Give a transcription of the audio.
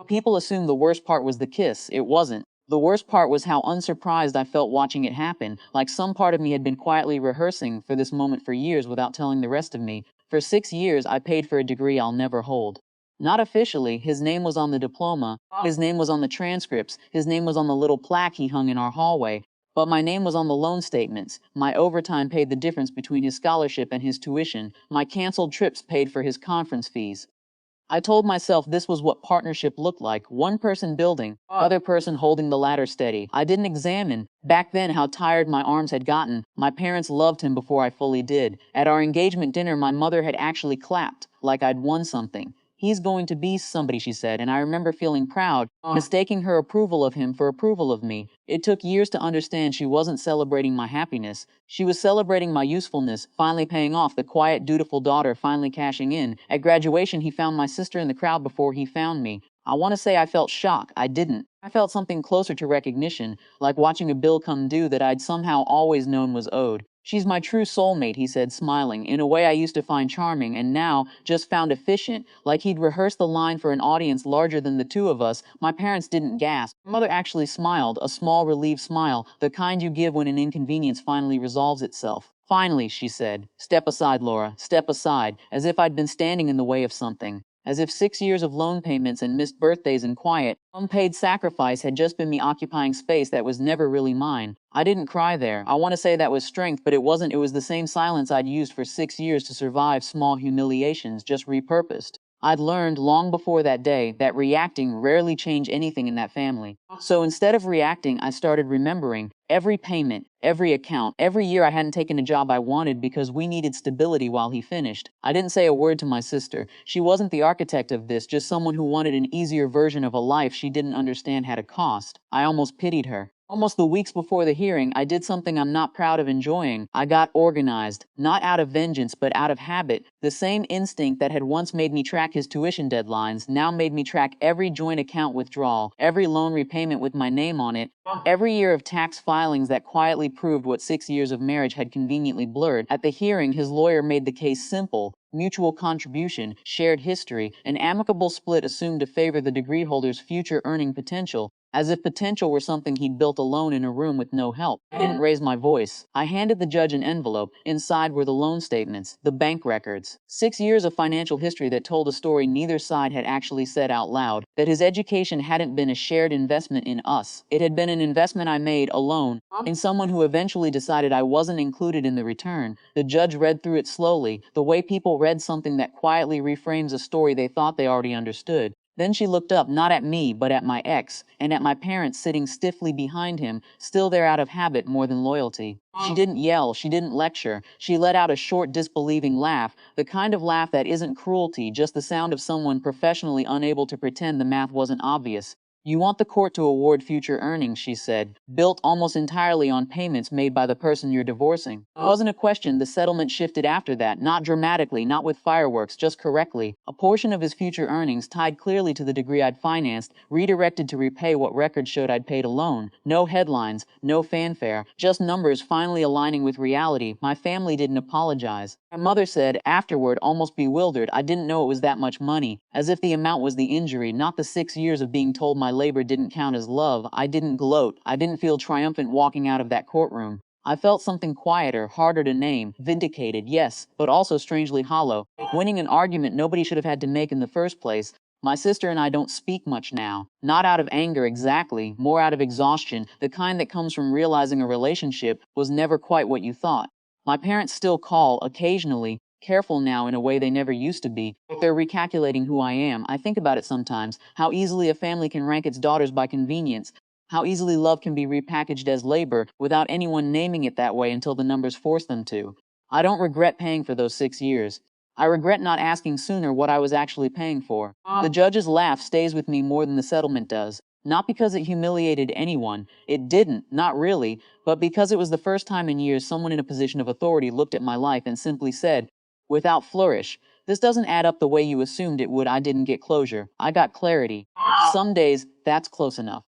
People assumed the worst part was the kiss. It wasn't. The worst part was how unsurprised I felt watching it happen, like some part of me had been quietly rehearsing for this moment for years without telling the rest of me. For 6 years, I paid for a degree I'll never hold. Not officially, his name was on the diploma, his name was on the transcripts, his name was on the little plaque he hung in our hallway, but my name was on the loan statements. My overtime paid the difference between his scholarship and his tuition. My canceled trips paid for his conference fees. I told myself this was what partnership looked like, one person building, other person holding the ladder steady. I didn't examine, back then, how tired my arms had gotten. My parents loved him before I fully did. At our engagement dinner, my mother had actually clapped, like I'd won something. He's going to be somebody, she said, and I remember feeling proud, mistaking her approval of him for approval of me. It took years to understand she wasn't celebrating my happiness. She was celebrating my usefulness, finally paying off, the quiet, dutiful daughter finally cashing in. At graduation, he found my sister in the crowd before he found me. I want to say I felt shock. I didn't. I felt something closer to recognition, like watching a bill come due that I'd somehow always known was owed. She's my true soulmate, he said, smiling, in a way I used to find charming and now just found efficient, like he'd rehearsed the line for an audience larger than the two of us. My parents didn't gasp. My mother actually smiled, a small, relieved smile, the kind you give when an inconvenience finally resolves itself. Finally, she said, step aside, Laura, step aside, as if I'd been standing in the way of something. As if 6 years of loan payments and missed birthdays and quiet, unpaid sacrifice had just been me occupying space that was never really mine. I didn't cry there. I want to say that was strength, but it wasn't. It was the same silence I'd used for 6 years to survive small humiliations, just repurposed. I'd learned long before that day that reacting rarely changed anything in that family. So instead of reacting, I started remembering every payment, every account, every year I hadn't taken a job I wanted because we needed stability while he finished. I didn't say a word to my sister. She wasn't the architect of this, just someone who wanted an easier version of a life she didn't understand had a cost. I almost pitied her. Almost the weeks before the hearing, I did something I'm not proud of enjoying. I got organized, not out of vengeance, but out of habit. The same instinct that had once made me track his tuition deadlines now made me track every joint account withdrawal, every loan repayment with my name on it, every year of tax filings that quietly proved what 6 years of marriage had conveniently blurred. At the hearing, his lawyer made the case simple. Mutual contribution, shared history, an amicable split assumed to favor the degree holder's future earning potential, as if potential were something he'd built alone in a room with no help. I didn't raise my voice. I handed the judge an envelope. Inside were the loan statements, the bank records. 6 years of financial history that told a story neither side had actually said out loud, that his education hadn't been a shared investment in us. It had been an investment I made alone, in someone who eventually decided I wasn't included in the return. The judge read through it slowly, the way people read something that quietly reframes a story they thought they already understood. Then she looked up, not at me, but at my ex, and at my parents sitting stiffly behind him, still there out of habit more than loyalty. She didn't yell, she didn't lecture. She let out a short, disbelieving laugh, the kind of laugh that isn't cruelty, just the sound of someone professionally unable to pretend the math wasn't obvious. You want the court to award future earnings, she said, built almost entirely on payments made by the person you're divorcing. It wasn't a question. The settlement shifted after that, not dramatically, not with fireworks, just correctly. A portion of his future earnings, tied clearly to the degree I'd financed, redirected to repay what records showed I'd paid alone. No headlines, no fanfare, just numbers finally aligning with reality. My family didn't apologize. My mother said, afterward, almost bewildered, I didn't know it was that much money, as if the amount was the injury, not the 6 years of being told my labor didn't count as love. I didn't gloat. I didn't feel triumphant walking out of that courtroom. I felt something quieter, harder to name, vindicated, yes, but also strangely hollow. Winning an argument nobody should have had to make in the first place. My sister and I don't speak much now. Not out of anger exactly, more out of exhaustion, the kind that comes from realizing a relationship was never quite what you thought. My parents still call, occasionally, careful now in a way they never used to be. They're recalculating who I am. I think about it sometimes, how easily a family can rank its daughters by convenience, how easily love can be repackaged as labor without anyone naming it that way until the numbers force them to. I don't regret paying for those 6 years. I regret not asking sooner what I was actually paying for. The judge's laugh stays with me more than the settlement does. Not because it humiliated anyone. It didn't, not really, but because it was the first time in years someone in a position of authority looked at my life and simply said, without flourish, this doesn't add up the way you assumed it would. I didn't get closure. I got clarity. Some days, that's close enough.